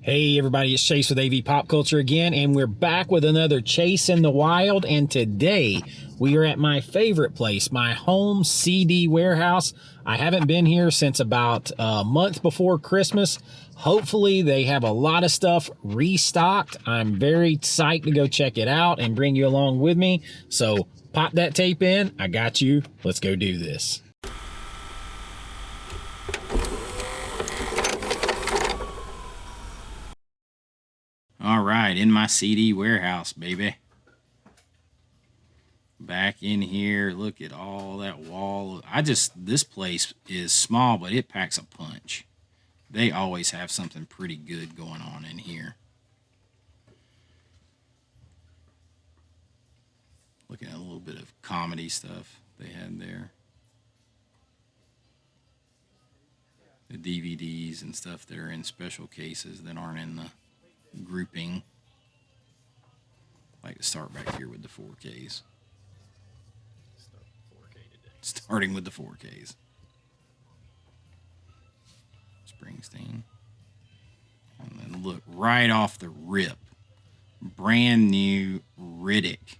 Hey everybody, it's Chase with AV Pop Culture again, and we're back with another Chase in the Wild, and today we are at my favorite place, my home CD warehouse. I haven't been here since about a month before Christmas. Hopefully they have a lot of stuff restocked. I'm very psyched to go check it out and bring you along with me. So pop that tape in, I got you, let's go do this. All right, in my CD warehouse, baby. Back in here, look at all that wall. This place is small, but it packs a punch. They always have something pretty good going on in here. Looking at a little bit of comedy stuff they had there. The DVDs and stuff that are in special cases that aren't in the grouping. I like to start back here with the 4Ks. Starting with the 4Ks. Springsteen. And then look, right off the rip, brand new Riddick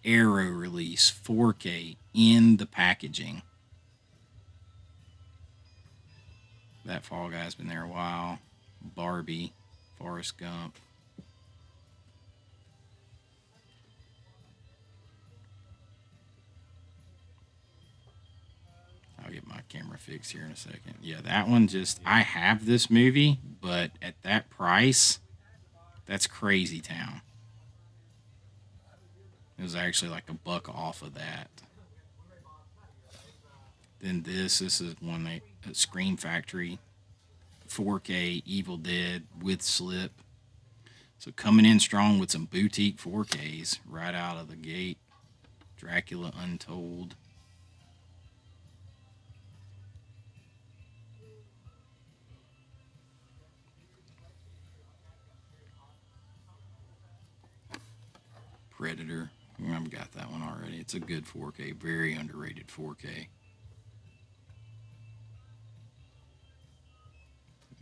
Arrow release 4K in the packaging. That Fall Guy's been there a while. Barbie, Forrest Gump. I'll get my camera fixed here in a second. Yeah, that one I have this movie, but at that price, that's crazy town. It was actually like $1 off of that. Then this is one Scream Factory 4K Evil Dead with slip. So coming in strong with some boutique 4Ks right out of the gate. Dracula Untold. Predator. I've got that one already. It's a good 4K, very underrated 4K.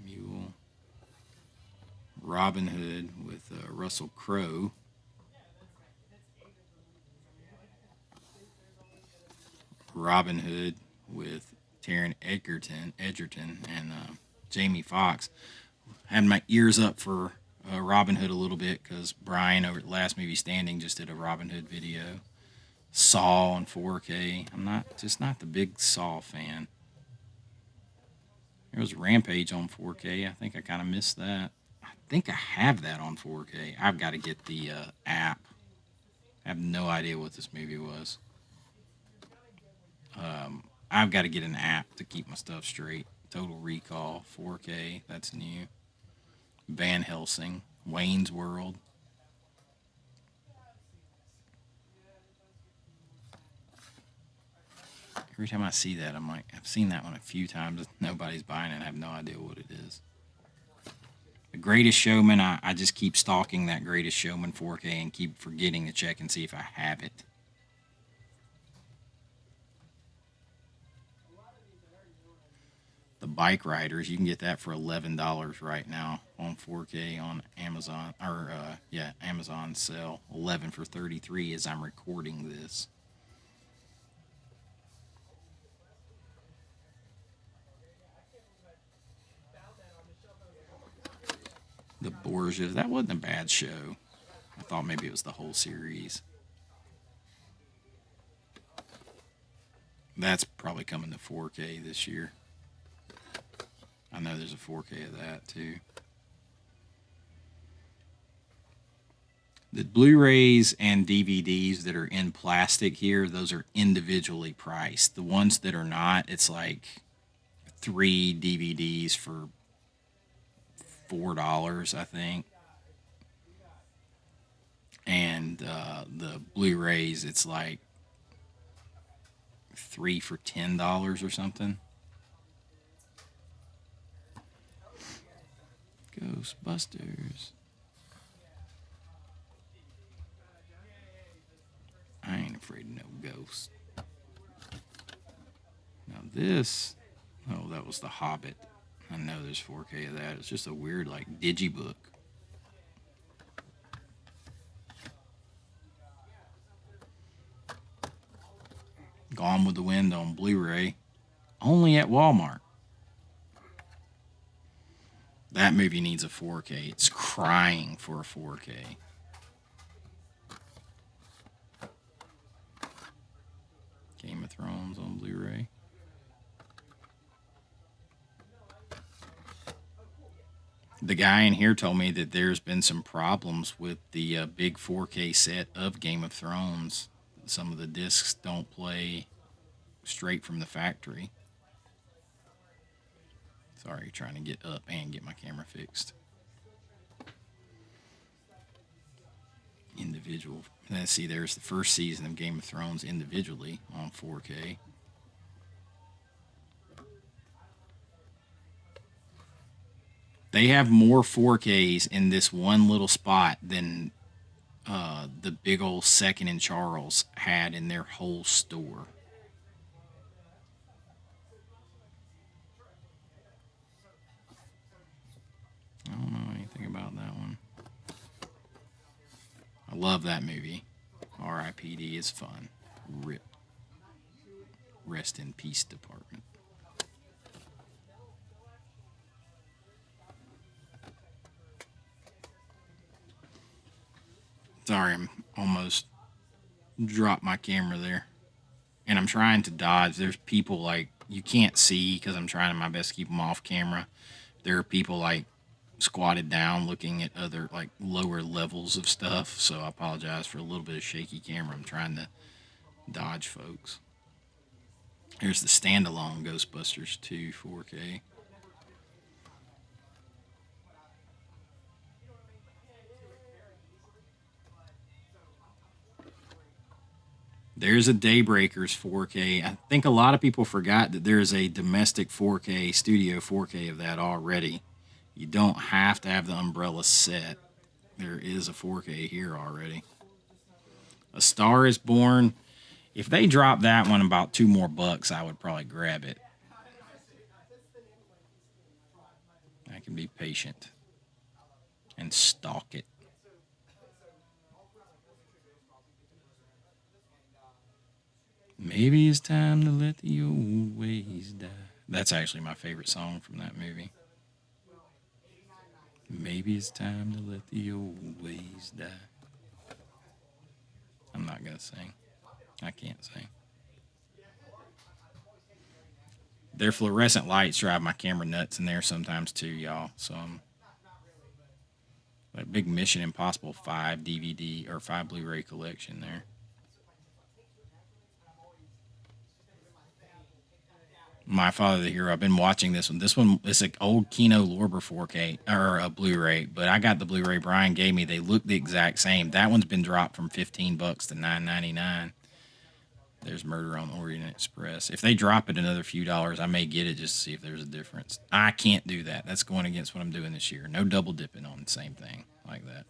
Mule. Robin Hood with Russell Crowe. Robin Hood with Taron Egerton and Jamie Foxx. Had my ears up for Robin Hood a little bit because Brian over at Last Movie Standing just did a Robin Hood video. Saw on 4K. I'm not the big Saw fan. There was Rampage on 4K. I think I kind of missed that. I think I have that on 4K. I've got to get the app. I have no idea what this movie was. I've got to get an app to keep my stuff straight. Total Recall, 4K. That's new. Van Helsing, Wayne's World. Every time I see that, I'm like, I've seen that one a few times. Nobody's buying it. I have no idea what it is. The Greatest Showman, I just keep stalking that Greatest Showman 4K and keep forgetting to check and see if I have it. The Bike Riders, you can get that for $11 right now on 4K on Amazon, Amazon sale. 11 for $33 as I'm recording this. The Borgias, that wasn't a bad show. I thought maybe it was the whole series. That's probably coming to 4K this year. I know there's a 4K of that too. The Blu-rays and DVDs that are in plastic here, those are individually priced. The ones that are not, it's like 3 DVDs for $4, I think. And the Blu-rays, it's like 3 for $10 or something. Ghostbusters. I ain't afraid of no ghosts. Now this, oh, that was The Hobbit. I know there's 4K of that. It's just a weird, like, digibook. Gone with the Wind on Blu-ray. Only at Walmart. That movie needs a 4K. It's crying for a 4K. Game of Thrones on Blu-ray. The guy in here told me that there's been some problems with the big 4K set of Game of Thrones. Some of the discs don't play straight from the factory. Sorry, trying to get up and get my camera fixed. Individual. Let's see, there's the first season of Game of Thrones individually on 4K. They have more 4Ks in this one little spot than the big old Second and Charles had in their whole store. I don't know anything about that one. I love that movie. R.I.P.D. is fun. RIP. Rest in Peace Department. Sorry, I'm almost dropped my camera there. And I'm trying to dodge. There's people like, you can't see because I'm trying my best to keep them off camera. There are people like squatted down looking at other like lower levels of stuff. So I apologize for a little bit of shaky camera. I'm trying to dodge folks. Here's the standalone Ghostbusters 2 4K. There's a Daybreakers 4K. I think a lot of people forgot that there's a domestic 4K, studio 4K of that already. You don't have to have the Umbrella set. There is a 4K here already. A Star is Born. If they drop that one about $2 more, I would probably grab it. I can be patient and stalk it. Maybe it's time to let the old ways die. That's actually my favorite song from that movie. Maybe it's time to let the old ways die. I'm not going to sing. I can't sing. Their fluorescent lights drive my camera nuts in there sometimes too, y'all. So that big Mission Impossible 5 DVD or 5 Blu-ray collection there. My Father the Hero. I've been watching this one. This one is an old Kino Lorber 4K or a Blu-ray, but I got the Blu-ray Brian gave me. They look the exact same. That one's been dropped from $15 to $9.99. There's Murder on the Orient Express. If they drop it another few dollars, I may get it just to see if there's a difference. I can't do that. That's going against what I'm doing this year. No double dipping on the same thing like that.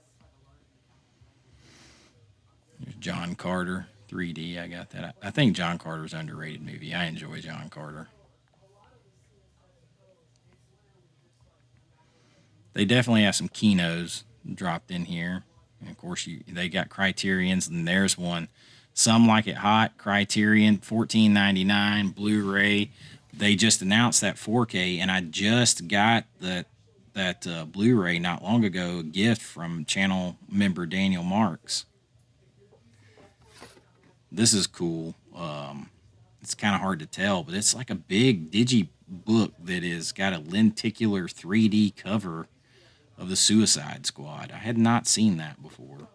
There's John Carter 3D. I got that. I think John Carter's an underrated movie. I enjoy John Carter. They definitely have some Kinos dropped in here. And of course, they got Criterions, and there's one. Some Like It Hot, Criterion, $14.99, Blu-ray. They just announced that 4K, and I just got that Blu-ray not long ago, a gift from channel member Daniel Marks. This is cool. It's kind of hard to tell, but it's like a big digi book that is got a lenticular 3D cover of the Suicide Squad. I had not seen that before.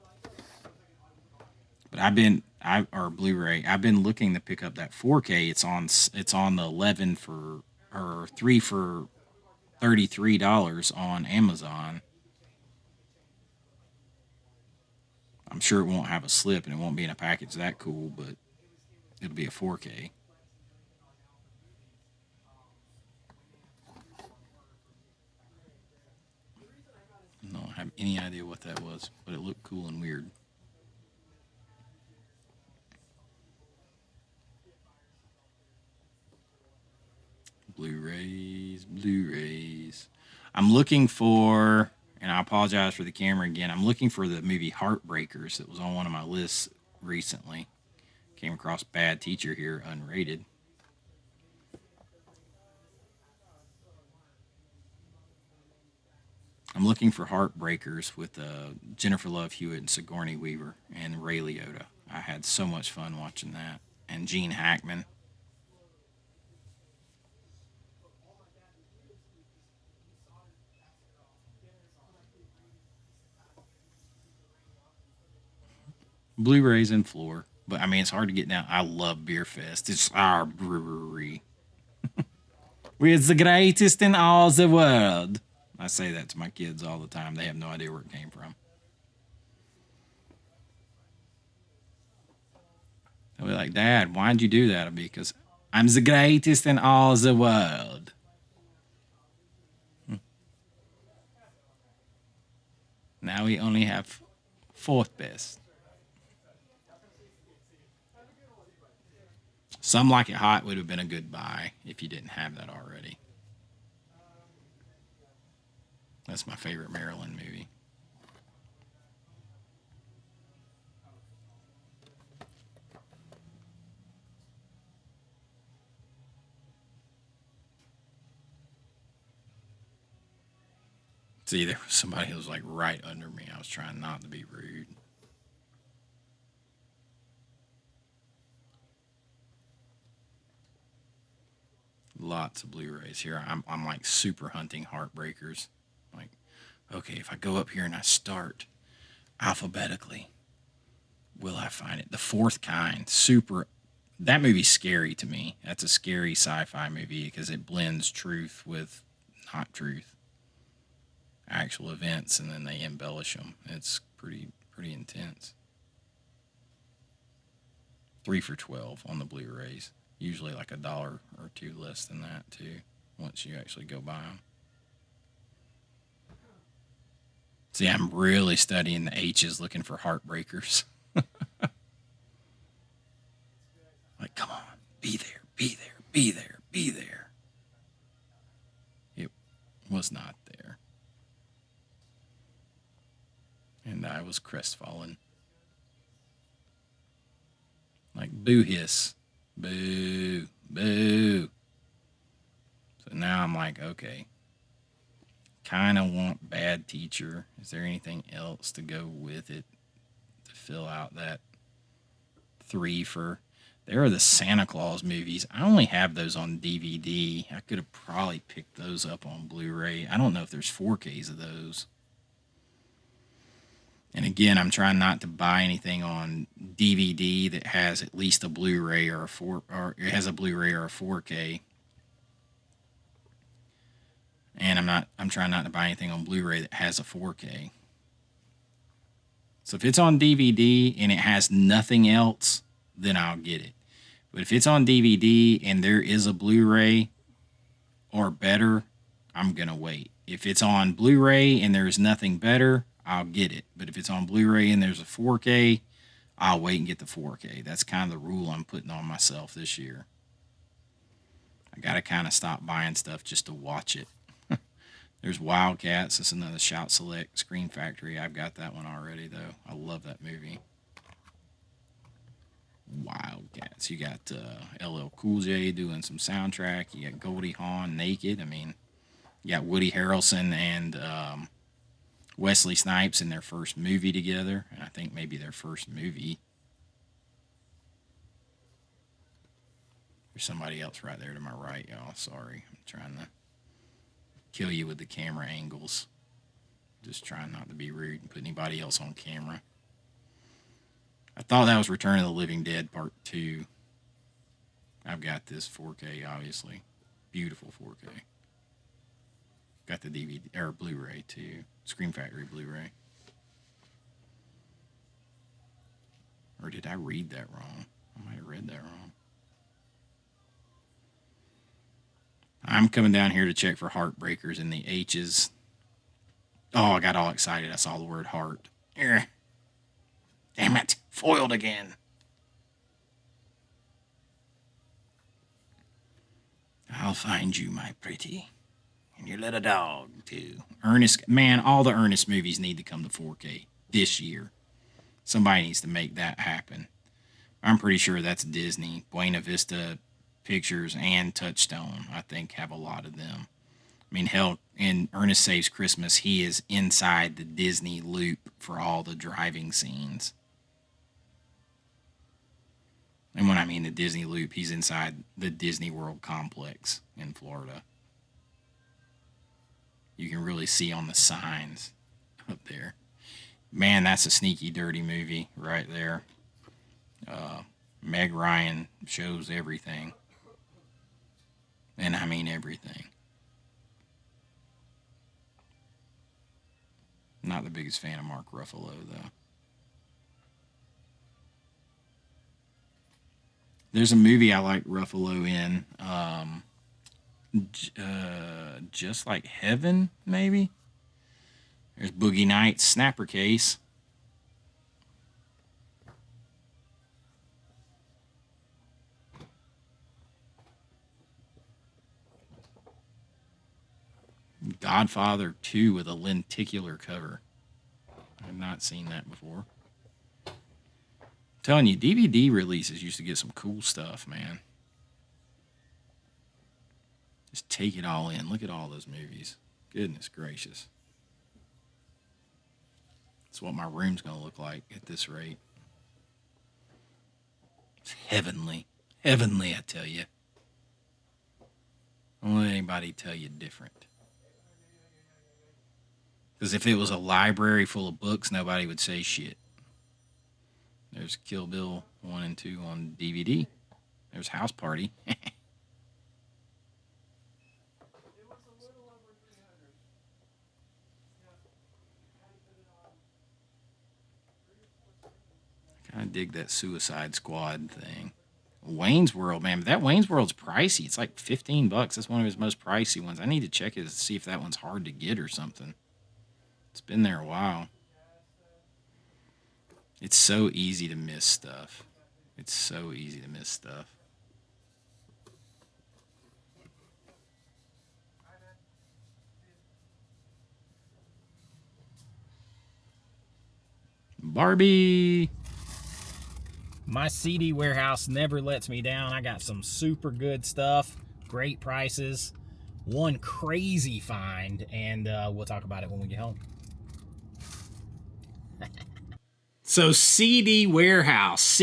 But or Blu-ray. I've been looking to pick up that 4K. It's on the 11 for or 3 for $33 on Amazon. I'm sure it won't have a slip and it won't be in a package that cool, but it'll be a 4K. I don't have any idea what that was, but it looked cool and weird. Blu-rays, Blu-rays. I'm looking for, and I apologize for the camera again. I'm looking for the movie Heartbreakers that was on one of my lists recently. Came across Bad Teacher here, unrated. I'm looking for Heartbreakers with Jennifer Love Hewitt and Sigourney Weaver and Ray Liotta. I had so much fun watching that. And Gene Hackman. Blu-rays and floor. But I mean, it's hard to get down. I love Beer Fest. It's our brewery. We're the greatest in all the world. I say that to my kids all the time. They have no idea where it came from. They'll be like, Dad, why'd you do that? I'll be because I'm the greatest in all the world. Now we only have fourth best. Some Like It Hot would have been a good buy if you didn't have that already. That's my favorite Maryland movie. See, there was somebody who was like right under me. I was trying not to be rude. Lots of Blu-rays here. I'm like super hunting Heartbreakers. Like, okay, if I go up here and I start alphabetically, will I find it? The Fourth Kind, super. That movie's scary to me. That's a scary sci-fi movie because it blends truth with not truth, actual events, and then they embellish them. It's pretty intense. 3 for $12 on the Blu-rays. Usually like $1 or $2 less than that too. Once you actually go buy them. See, I'm really studying the H's, looking for Heartbreakers. Like, come on, be there, be there, be there, be there. It was not there. And I was crestfallen. Like, boo hiss. Boo, boo. So now I'm like, okay. Kind of want Bad Teacher. Is there anything else to go with it to fill out that 3 for... There are the Santa Claus movies. I only have those on DVD. I could have probably picked those up on Blu-ray. I don't know if there's 4Ks of those. And again, I'm trying not to buy anything on DVD that has at least a Blu-ray or it has a Blu-ray or a 4K. And I'm trying not to buy anything on Blu-ray that has a 4K. So if it's on DVD and it has nothing else, then I'll get it. But if it's on DVD and there is a Blu-ray or better, I'm going to wait. If it's on Blu-ray and there's nothing better, I'll get it. But if it's on Blu-ray and there's a 4K, I'll wait and get the 4K. That's kind of the rule I'm putting on myself this year. I got to kind of stop buying stuff just to watch it. There's Wildcats. That's another Shout Select Screen Factory. I've got that one already, though. I love that movie. Wildcats. You got LL Cool J doing some soundtrack. You got Goldie Hawn naked. I mean, you got Woody Harrelson and Wesley Snipes in their first movie together. And I think maybe their first movie. There's somebody else right there to my right, y'all. Sorry. I'm trying to kill you with the camera angles. Just trying not to be rude and put anybody else on camera. I thought that was Return of the Living Dead Part 2. I've got this 4K, obviously. Beautiful 4K. Got the DVD, or Blu-ray, too. Screen Factory Blu-ray. Or did I read that wrong? I might have read that wrong. I'm coming down here to check for Heartbreakers in the H's. Oh, I got all excited. I saw the word heart. Damn it. Foiled again. I'll find you, my pretty. And your little dog, too. Ernest, man, all the Ernest movies need to come to 4K this year. Somebody needs to make that happen. I'm pretty sure that's Disney. Buena Vista Pictures and Touchstone, I think, have a lot of them. I mean, hell, in Ernest Saves Christmas, he is inside the Disney loop for all the driving scenes. And when I mean the Disney loop, he's inside the Disney World complex in Florida. You can really see on the signs up there. Man, that's a sneaky, dirty movie right there. Meg Ryan shows everything. And I mean everything. Not the biggest fan of Mark Ruffalo, though. There's a movie I like Ruffalo in. Just Like Heaven, maybe? There's Boogie Nights, Snapper Case. Godfather 2 with a lenticular cover. I've not seen that before. I'm telling you, DVD releases used to get some cool stuff, man. Just take it all in. Look at all those movies. Goodness gracious. That's what my room's going to look like at this rate. It's heavenly. Heavenly, I tell you. Don't let anybody tell you different. Because if it was a library full of books, nobody would say shit. There's Kill Bill 1 and 2 on DVD. There's House Party. I kind of dig that Suicide Squad thing. Wayne's World, man. But that Wayne's World's pricey. It's like $15. That's one of his most pricey ones. I need to check it to see if that one's hard to get or something. It's been there a while. It's so easy to miss stuff. It's so easy to miss stuff. Barbie. My CD warehouse never lets me down. I got some super good stuff, great prices, one crazy find, and we'll talk about it when we get home. So CD warehouse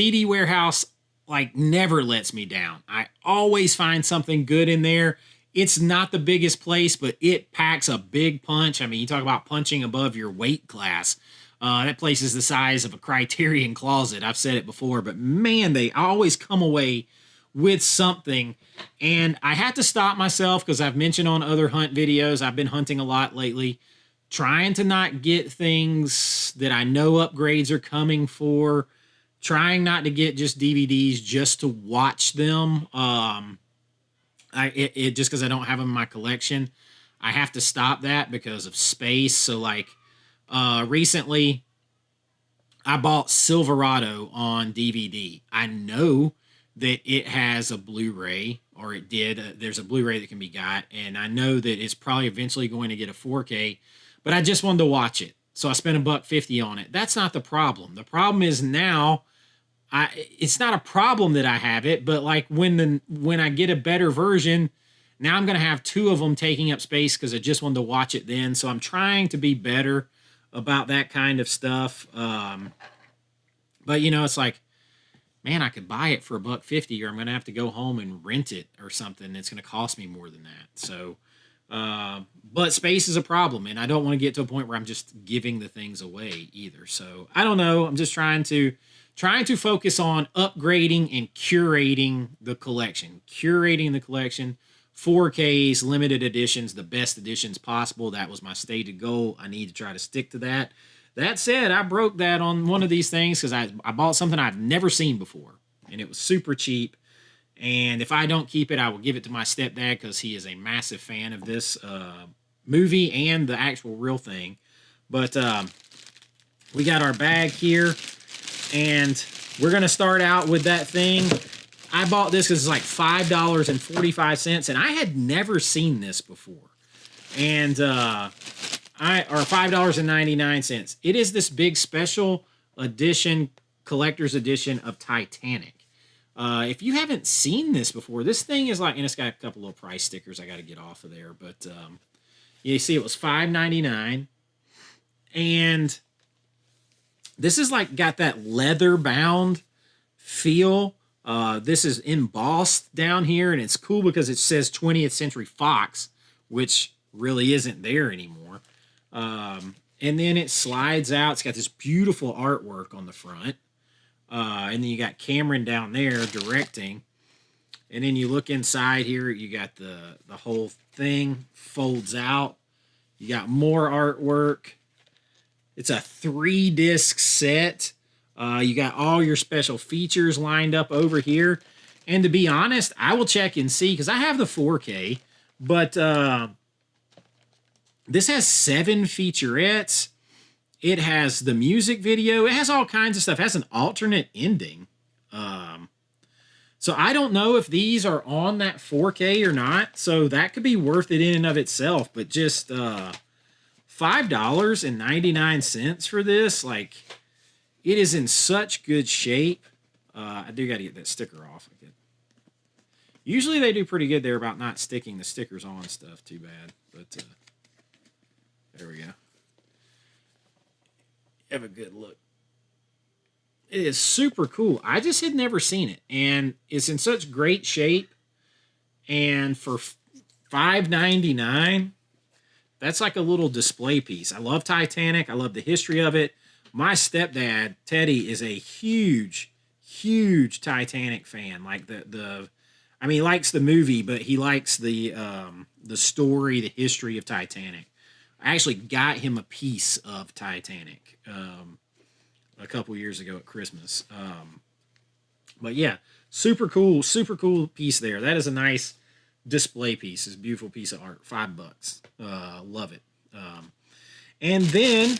like never lets me down. I always find something good in there. It's not the biggest place, but it packs a big punch. I mean, you talk about punching above your weight class. That place is the size of a Criterion closet. I've said it before, but man, they always come away with something. And I had to stop myself because I've mentioned on other hunt videos, I've been hunting a lot lately, trying to not get things that I know upgrades are coming for, trying not to get just DVDs just to watch them. Just because I don't have them in my collection, I have to stop that because of space. So like, recently I bought Silverado on DVD. I know that it has a Blu-ray, or it did. There's a Blu-ray that can be got, and I know that it's probably eventually going to get a 4K, but I just wanted to watch it. So I spent $150 on it. That's not the problem. The problem is now it's not a problem that I have it, but like when I get a better version, now I'm going to have two of them taking up space because I just wanted to watch it then. So I'm trying to be better about that kind of stuff. But you know, it's like, man, I could buy it for $150, or I'm going to have to go home and rent it or something. It's going to cost me more than that. So, but space is a problem, and I don't want to get to a point where I'm just giving the things away either. So I don't know. I'm just trying to focus on upgrading and curating the collection, 4Ks, limited editions, the best editions possible. That was my stated goal. I need to try to stick to that. That said, I broke that on one of these things because I bought something I've never seen before, and it was super cheap. And if I don't keep it, I will give it to my stepdad because he is a massive fan of this movie and the actual real thing. But we got our bag here, and we're going to start out with that thing. I bought this because it's like $5.45, and I had never seen this before. and or $5.99. It is this big special edition, collector's edition of Titanic. If you haven't seen this before, this thing is like, and it's got a couple little price stickers I got to get off of there, but you see it was $5.99, and this is like got that leather bound feel. This is embossed down here, and it's cool because it says 20th Century Fox, which really isn't there anymore. And then it slides out. It's got this beautiful artwork on the front. And then you got Cameron down there directing. And then you look inside here, you got the whole thing folds out. You got more artwork. It's a 3-disc set. You got all your special features lined up over here. And to be honest, I will check and see, because I have the 4K, but this has 7 featurettes. It has the music video. It has all kinds of stuff. It has an alternate ending. So I don't know if these are on that 4K or not. So that could be worth it in and of itself. But just $5.99 for this, like, it is in such good shape. I do got to get that sticker off again. Usually they do pretty good there about not sticking the stickers on stuff too bad. But there we go. Have a good look. It is super cool. I just had never seen it, and it's in such great shape. And for $5.99, that's like a little display piece. I love Titanic. I love the history of it. My stepdad, Teddy, is a huge, huge Titanic fan. Like I mean, he likes the movie, but he likes the story, the history of Titanic. I actually got him a piece of Titanic a couple years ago at Christmas. But yeah, super cool piece there. That is a nice display piece. It's a beautiful piece of art. $5. Love it. And then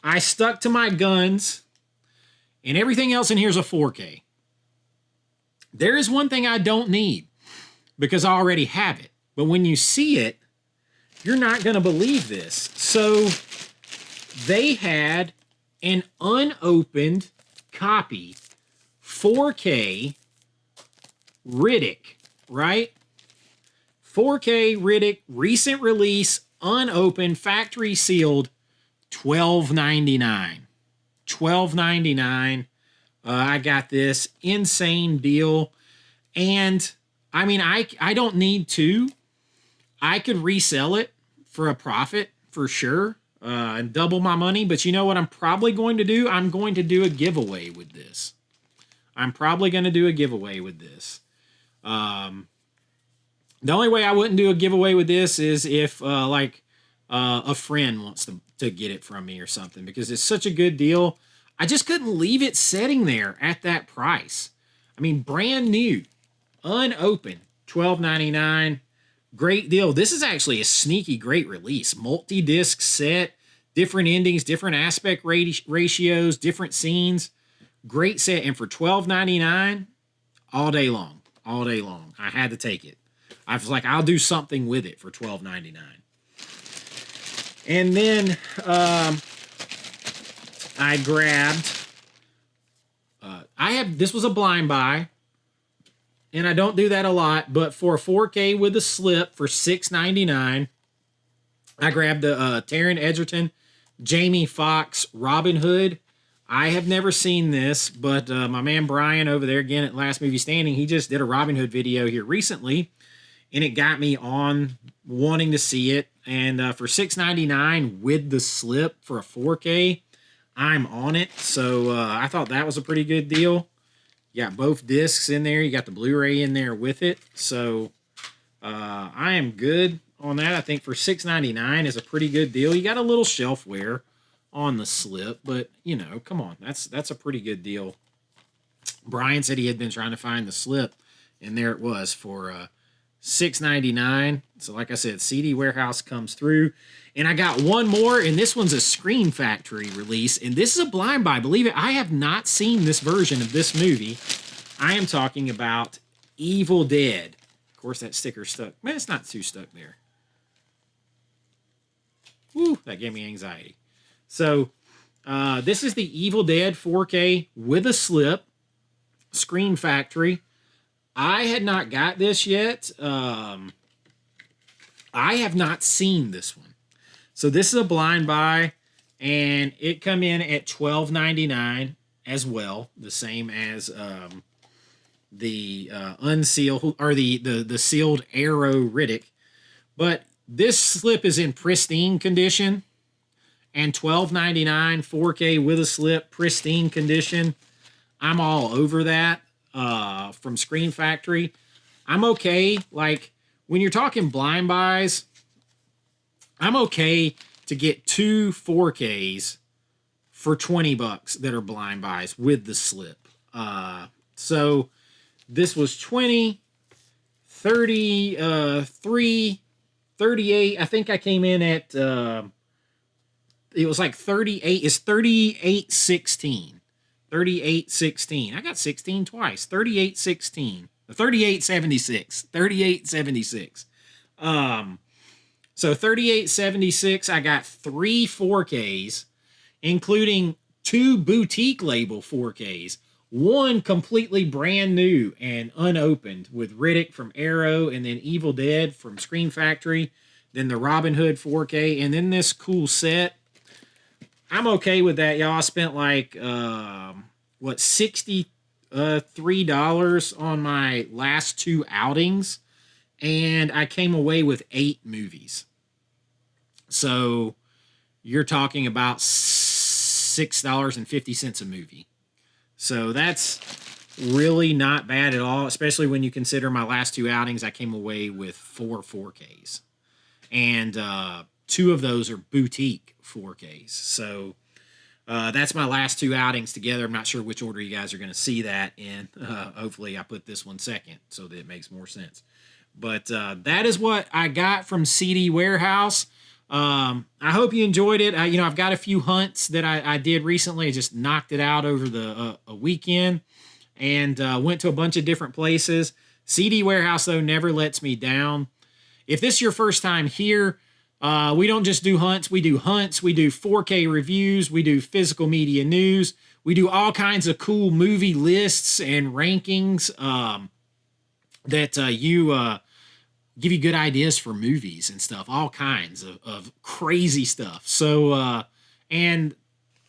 I stuck to my guns, and everything else in here is a 4K. There is one thing I don't need because I already have it. But when you see it, you're not going to believe this. So they had an unopened copy, 4K Riddick, right? 4K Riddick, recent release, unopened, factory sealed, $12.99. $12.99. I got this insane deal. And I mean, I don't need to. I could resell it for a profit for sure, and double my money. But you know what I'm probably going to do? I'm going to do a giveaway with this. The only way I wouldn't do a giveaway with this is if a friend wants to get it from me or something, because it's such a good deal. I just couldn't leave it sitting there at that price. I mean, brand new, unopened, $12.99. Great deal. This is actually a sneaky great release. Multi-disc set, different endings, different aspect ratios, different scenes. Great set. And for $12.99, all day long. All day long. I had to take it. I was like, I'll do something with it for $12.99. And then I grabbed, this was a blind buy, and I don't do that a lot, but for a 4K with a slip for $6.99, I grabbed the Taron Egerton, Jamie Foxx, Robin Hood. I have never seen this, but my man Brian over there, again at Last Movie Standing, he just did a Robin Hood video here recently, and it got me on wanting to see it. And for $6.99 with the slip for a 4K, I'm on it. So I thought that was a pretty good deal. You got both discs in there. You got the Blu-ray in there with it. So I am good on that. I think for $6.99 is a pretty good deal. You got a little shelfware on the slip, but you know, come on, that's a pretty good deal. Brian said he had been trying to find the slip, and there it was for $6.99. So like I said, CD Warehouse comes through. And I got one more, and this one's a Screen Factory release, and this is a blind buy. Believe it, I have not seen this version of this movie. I am talking about Evil Dead. Of course, that sticker's stuck. Man, it's not too stuck there. whew, that gave me anxiety. So this is the Evil Dead 4K with a slip, Screen Factory. I had not got this yet. I have not seen this one. So this is a blind buy, and it come in at $12.99 as well, the same as the unsealed or the sealed Arrow Riddick. But this slip is in pristine condition, and $12.99 4K with a slip, pristine condition. I'm all over that. From Screen Factory. I'm okay. Like, when you're talking blind buys, I'm okay to get 2 4Ks for $20 that are blind buys with the slip. So this was 20, 30, 3, 38. I think I came in at, it was like 38. It's 38.16. 38.16. I got 16 twice. 38.16. 38.76. 38.76. So 38.76. I got 3 4Ks, including 2 boutique label 4Ks. One completely brand new and unopened with Riddick from Arrow, and then Evil Dead from Screen Factory. Then the Robin Hood 4K, and then this cool set. I'm okay with that, y'all. I spent like, $63 on my last 2 outings, and I came away with 8 movies. So you're talking about $6.50 a movie. So that's really not bad at all, especially when you consider my last 2 outings, I came away with 4 4Ks. And 2 of those are boutique 4Ks. So that's my last 2 outings together. I'm not sure which order you guys are going to see that in. Hopefully I put this one second so that it makes more sense. But that is what I got from CD Warehouse. I hope you enjoyed it. I've got a few hunts that I did recently. I just knocked it out over the a weekend and went to a bunch of different places. CD Warehouse, though, never lets me down. If this is your first time here, we don't just do hunts. We do 4K reviews. We do physical media news. We do all kinds of cool movie lists and rankings that give you good ideas for movies and stuff. All kinds of crazy stuff. So, and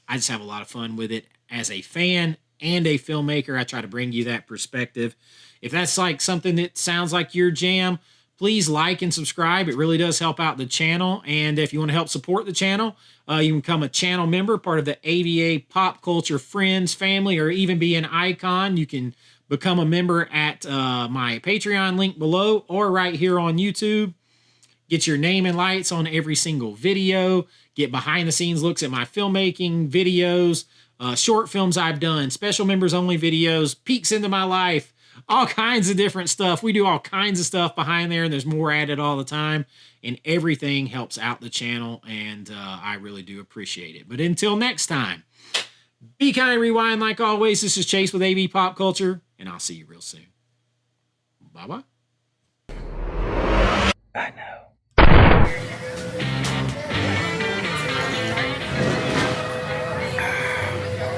I just have a lot of fun with it as a fan and a filmmaker. I try to bring you that perspective. If that's like something that sounds like your jam, please like and subscribe. It really does help out the channel. And if you want to help support the channel, you can become a channel member, part of the AVA Pop Culture Friends family, or even be an icon. You can become a member at my Patreon link below or right here on YouTube. Get your name and lights on every single video. Get behind the scenes looks at my filmmaking videos, short films I've done, special members only videos, peeks into my life, all kinds of different stuff. We do all kinds of stuff behind there, and there's more added all the time, and everything helps out the channel, and I really do appreciate it. But until next time, be kind, rewind like always. This is Chase with AV Pop Culture, and I'll see you real soon. Bye-bye. I know.